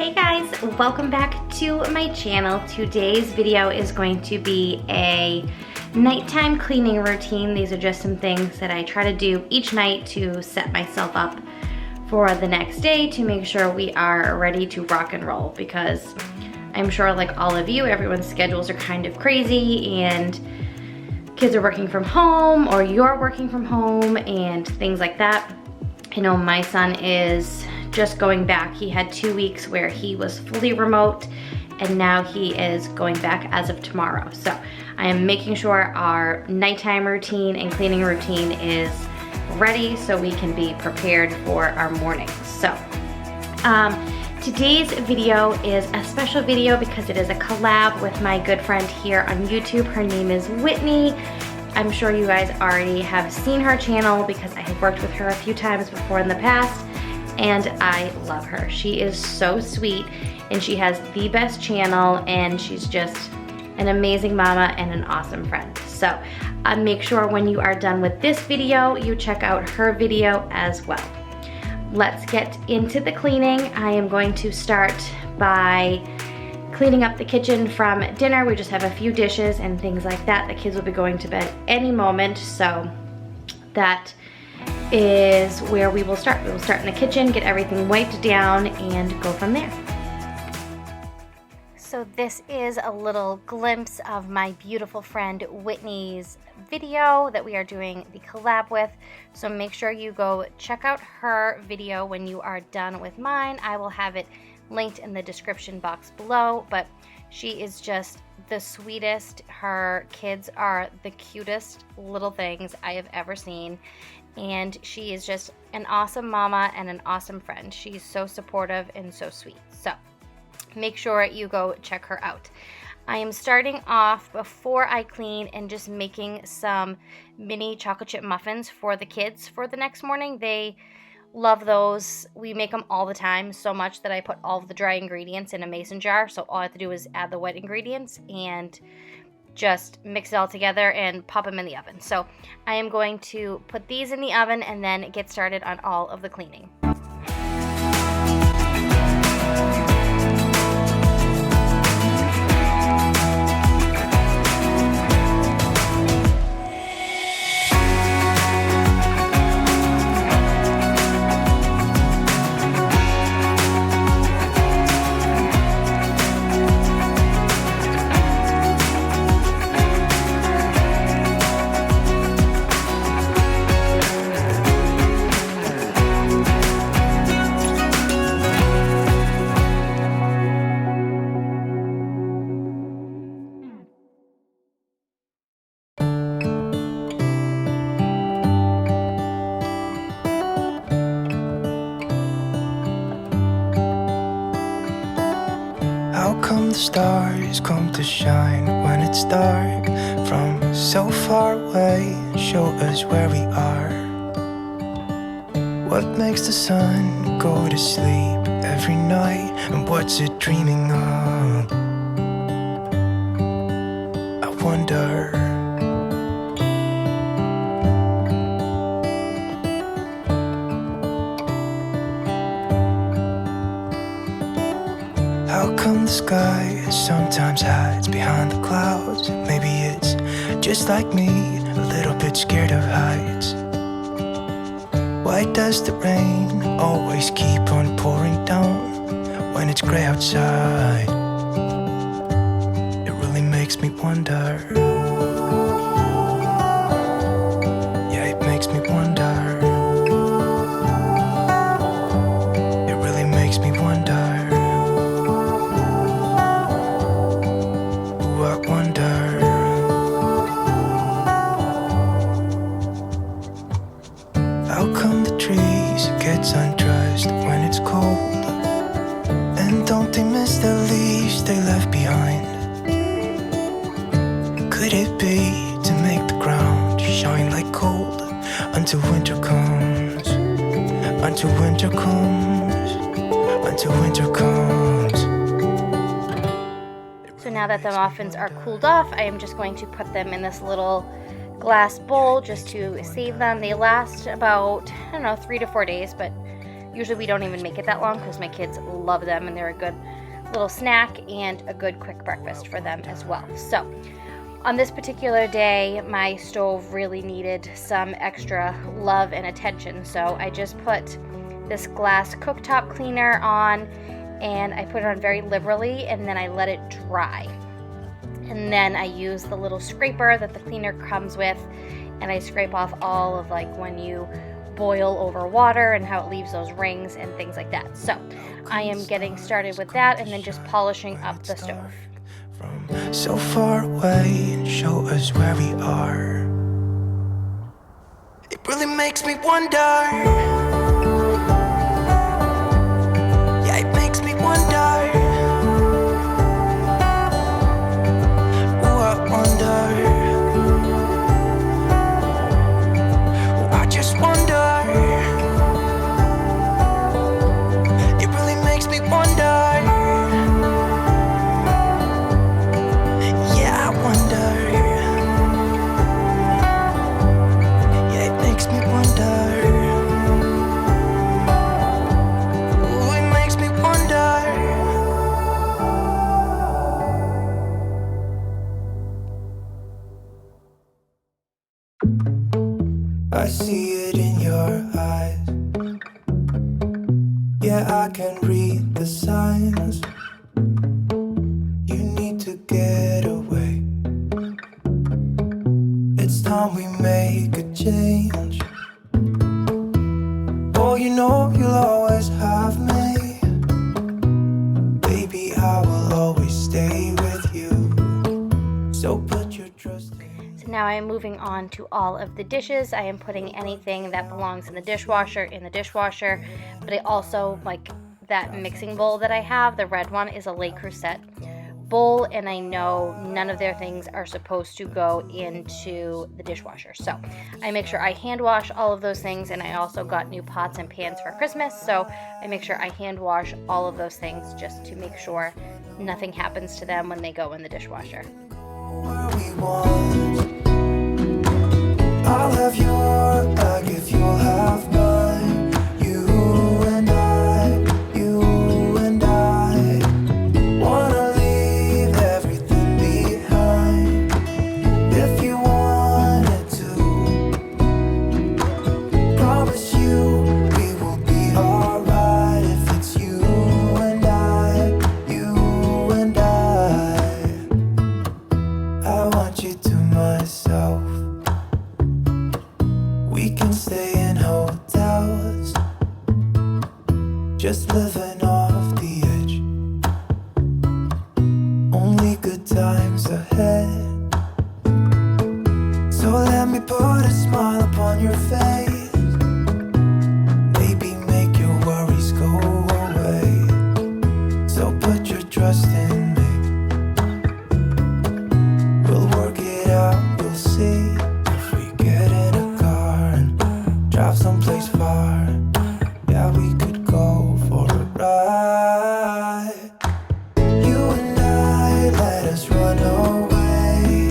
Hey guys, welcome back to my channel. Today's video is going to be a nighttime cleaning routine. These are just some things that I try to do each night to set myself up for the next day to make sure we are ready to rock and roll, because I'm sure like all of you, everyone's schedules are kind of crazy and kids are working from home or you're working from home and things like that. I know my son is just going back. He had 2 weeks where he was fully remote and now he is going back as of tomorrow. So I am making sure our nighttime routine and cleaning routine is ready so we can be prepared for our mornings. So today's video is a special video because it is a collab with my good friend here on YouTube. Her name is Whitney. I'm sure you guys already have seen her channel because I have worked with her a few times before in the past, and I love her. She is so sweet and she has the best channel and she's just an amazing mama and an awesome friend. So make sure when you are done with this video, you check out her video as well. Let's get into the cleaning. I am going to start by cleaning up the kitchen from dinner. We just have a few dishes and things like that. The kids will be going to bed any moment, so that is where we will start. We will start in the kitchen, get everything wiped down, and go from there. So this is a little glimpse of my beautiful friend Whitney's video that we are doing the collab with. So make sure you go check out her video when you are done with mine. I will have it linked in the description box below, but she is just the sweetest. Her kids are the cutest little things I have ever seen, and she is just an awesome mama and an awesome friend. She's so supportive and so sweet. So make sure you go check her out. I am starting off before I clean and just making some mini chocolate chip muffins for the kids for the next morning. They love those. We make them all the time, so much that I put all of the dry ingredients in a mason jar, so all I have to do is add the wet ingredients and just mix it all together and pop them in the oven. So I am going to put these in the oven and then get started on all of the cleaning. The stars come to shine when it's dark from so far away and show us where we are. What makes the sun go to sleep every night, and what's it dreaming of? I wonder. How come the sky sometimes hides behind the clouds? Maybe it's just like me, a little bit scared of heights. Why does the rain always keep on pouring down when it's gray outside? It really makes me wonder. Yeah, it makes me wonder. It really makes me wonder. Undressed when it's cold, and don't they miss the leaves they left behind? Could it be to make the ground shine like gold until winter comes? Until winter comes. Until winter comes. So now that the muffins are cooled off, I am just going to put them in this little glass bowl just to save them. They last about, I don't know, 3 to 4 days, but Usually we don't even make it that long because my kids love them and they're a good little snack and a good quick breakfast for them as well. So on this particular day, my stove really needed some extra love and attention. So I just put this glass cooktop cleaner on, and I put it on very liberally, and then I let it dry. And then I use the little scraper that the cleaner comes with, and I scrape off all of like when you boil over water and how it leaves those rings and things like that. So I am getting started with that and then just polishing up the stove. From so far away, show us where we are. It really makes me wonder. Yeah, it makes me wonder. Oh, I wonder. Oh, I just wonder. It really makes me wonder. Yeah, I wonder. Yeah, it makes me wonder. Oh, it makes me wonder. I see it in your eyes. Yeah, I can read the signs. You need to get away. It's time we make a change. Oh, you know you'll always have me. Baby, I will always stay with you. So put your trust in. So now I am moving on to all of the dishes. I am putting anything that belongs in the dishwasher, but I also like that mixing bowl that I have. The red one is a Le Creuset bowl, and I know none of their things are supposed to go into the dishwasher. So I make sure I hand wash all of those things, and I also got new pots and pans for Christmas, so I make sure I hand wash all of those things just to make sure nothing happens to them when they go in the dishwasher. Where we want. I'll have your back if you'll have mine. You and I wanna leave everything behind. If you wanted to, promise you we will be alright. If it's you and I want you to myself. We can stay in hotels, just living off the edge. Only good times ahead. So let me put a smile upon your face. Maybe make your worries go away. So put your trust in me. We'll work it out, you'll see. If we get in a car and drive someplace far, yeah, we could go for a ride. You and I, let us run away.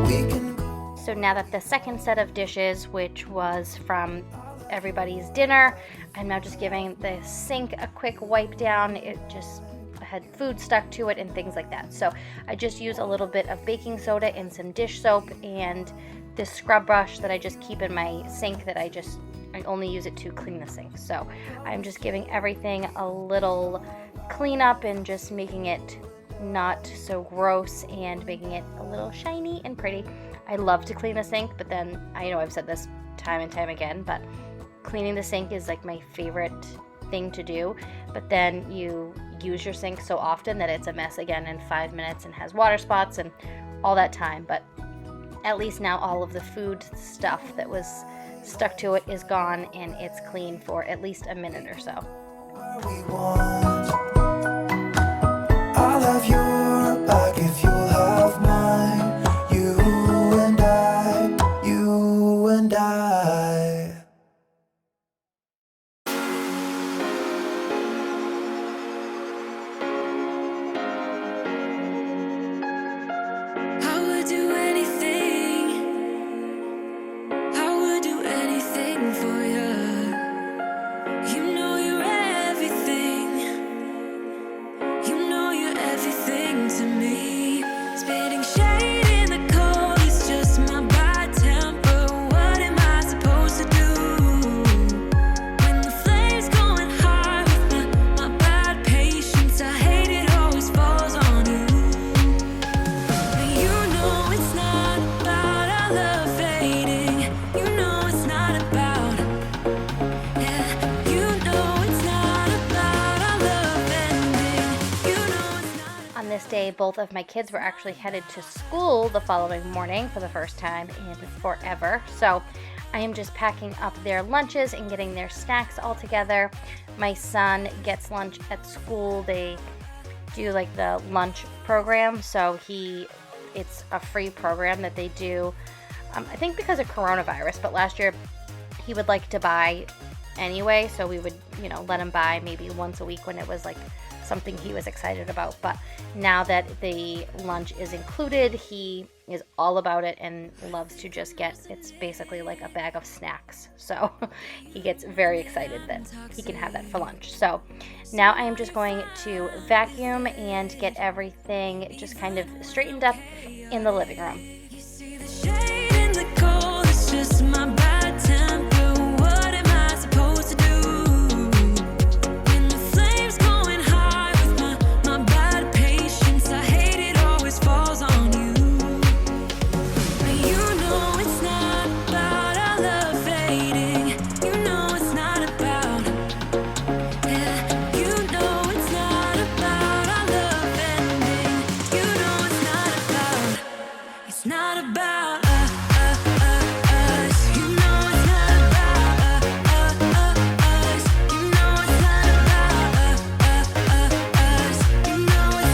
We can go. So now that the second set of dishes, which was from everybody's dinner, I'm now just giving the sink a quick wipe down. It just had food stuck to it and things like that. So I just use a little bit of baking soda and some dish soap and this scrub brush that I just keep in my sink that I only use it to clean the sink. So I'm just giving everything a little cleanup and just making it not so gross and making it a little shiny and pretty. I love to clean the sink, but then I know I've said this time and time again, but cleaning the sink is like my favorite thing to do. But then you use your sink so often that it's a mess again in 5 minutes and has water spots and all that time. But at least now all of the food stuff that was stuck to it is gone and it's clean for at least a minute or so. Where we want. I'll have your back if you'll have mine. You and I. I would do anything. I would do anything for you. You know next day, both of my kids were actually headed to school the following morning for the first time in forever. So I am just packing up their lunches and getting their snacks all together. My son gets lunch at school. They do like the lunch program, so it's a free program that they do, I think because of coronavirus, but last year he would like to buy anyway, so we would, let him buy maybe once a week when it was like something he was excited about. But now that the lunch is included, he is all about it and loves to just it's basically like a bag of snacks. So he gets very excited that he can have that for lunch. So now I am just going to vacuum and get everything just kind of straightened up in the living room. You see the shade in the cold, it's just my bad temper. What am I supposed to do? When the flames going high with my bad patience, I hate it always falls on you. But you know it's not about our love fading. You know it's not about, yeah. You know it's not about our love ending. You know it's not about, it's not about us. You know it's not about us. You know it's not about us. You know it's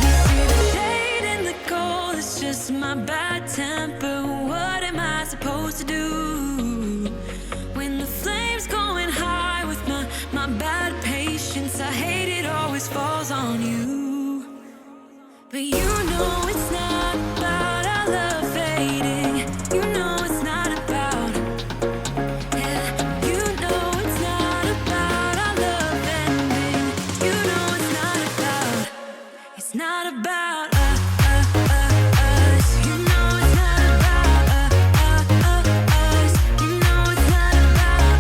You see the shade in the cold, it's just my bad temper. What am I supposed to do? When the flames going high with my bad patience, I hate it always falls on you. But you know it's not about our love fading. You know it's not about, yeah. You know it's not about our love ending. You know it's not about, it's not about us. You know it's not about us. You know it's not about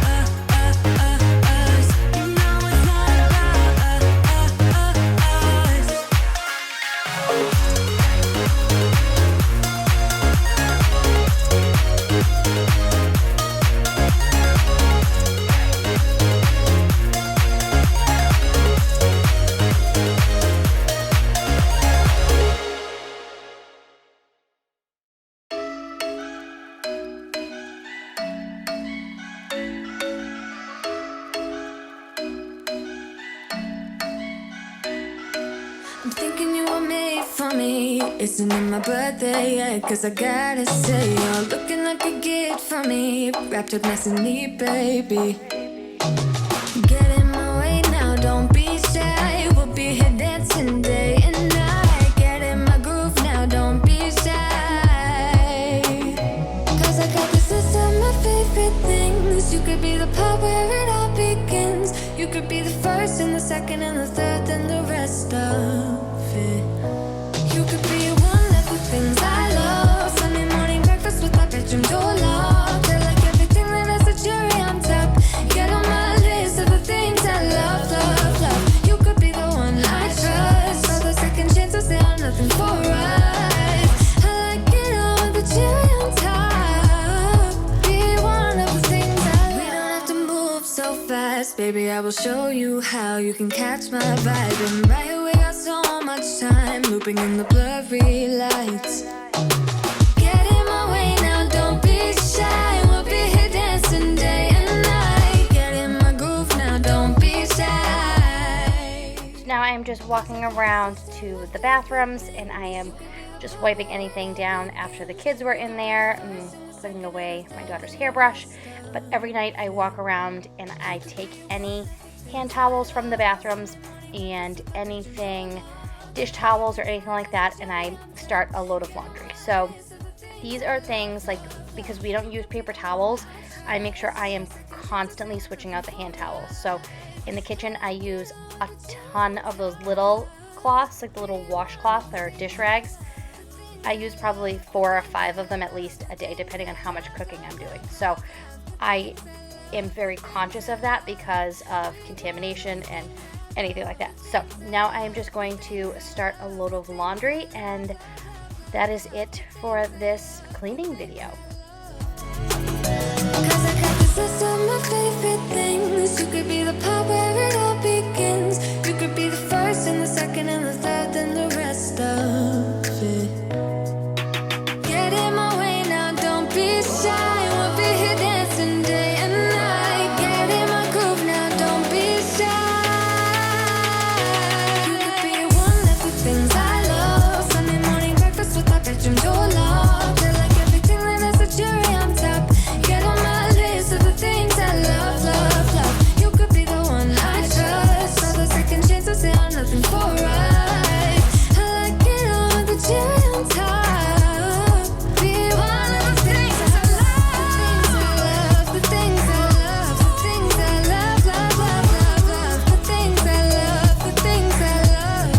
us. You know it's not about us. I'm thinking you were made for me. Isn't it my birthday yet? 'Cause I gotta say, you're looking like a gift for me. Wrapped up nice and neat, baby. Get in my way now, don't be shy. We'll be here dancing day and night. Get in my groove now, don't be shy. 'Cause I got this list of my favorite things. You could be the part where it all begins. You could be the first and the second and the third and the rest of it. You could be one of the things I love. Sunday morning breakfast with my bedroom door locked. I like everything that has a cherry on top. Get on my list of the things I love, love, love. You could be the one I trust. All the second chances, they are nothing for us. I like it all with the cherry on top. Be one of the things I love. We don't have to move so fast, baby. I will show you how you can catch my vibe. And right here we got so much time, looping in the blurry lights. Get in my way now, don't be shy. We'll be here dancing day and night. Get in my groove now, don't be shy. Now I am just walking around to the bathrooms and I am just wiping anything down after the kids were in there and putting away my daughter's hairbrush. But every night I walk around and I take any hand towels from the bathrooms and anything, dish towels or anything like that, and I start a load of laundry. So these are things like, because we don't use paper towels, I make sure I am constantly switching out the hand towels. So in the kitchen I use a ton of those little cloths, like the little washcloth or dish rags. I use probably 4 or 5 of them at least a day, depending on how much cooking I'm doing. So I am very conscious of that because of contamination and anything like that. So now I am just going to start a load of laundry, and that is it for this cleaning video. Cause I got this list of my favorite things. You could be the part where it all begins. You could be the first and the second and the third and the rest of it. Get in my way now, don't be shy. We'll be here dancing day and night. Get in my groove now, don't be shy. You could be one of the things I love. Sunday morning breakfast with my bedroom door locked. I like everything that has a cherry on top. Get on my list of the things I love, love, love. You could be the one I trust. All the second chances, they are nothing for right. I like it all with the cherry on top. Be one of the things I love. The things I love, the things I love, love, love, love, love. The things I love, the things I love.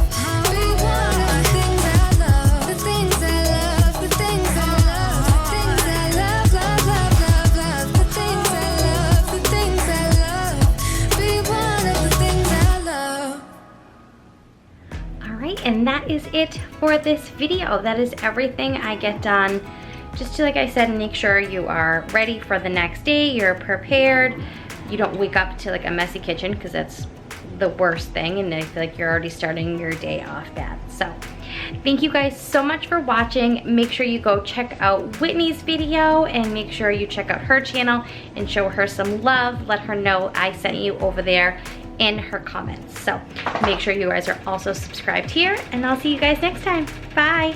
Be one of the things I love. The things I love, the things I love, the things I love, love, love, love, love. The things I love, the things I love. Be one of the things I love. Alright, and that is it for this video. That is everything I get done. Just to, like I said, make sure you are ready for the next day, you're prepared, you don't wake up to like a messy kitchen, because that's the worst thing, and I feel like you're already starting your day off bad. So thank you guys so much for watching. Make sure you go check out Whitney's video, and make sure you check out her channel and show her some love. Let her know I sent you over there in her comments. So make sure you guys are also subscribed here, and I'll see you guys next time. Bye.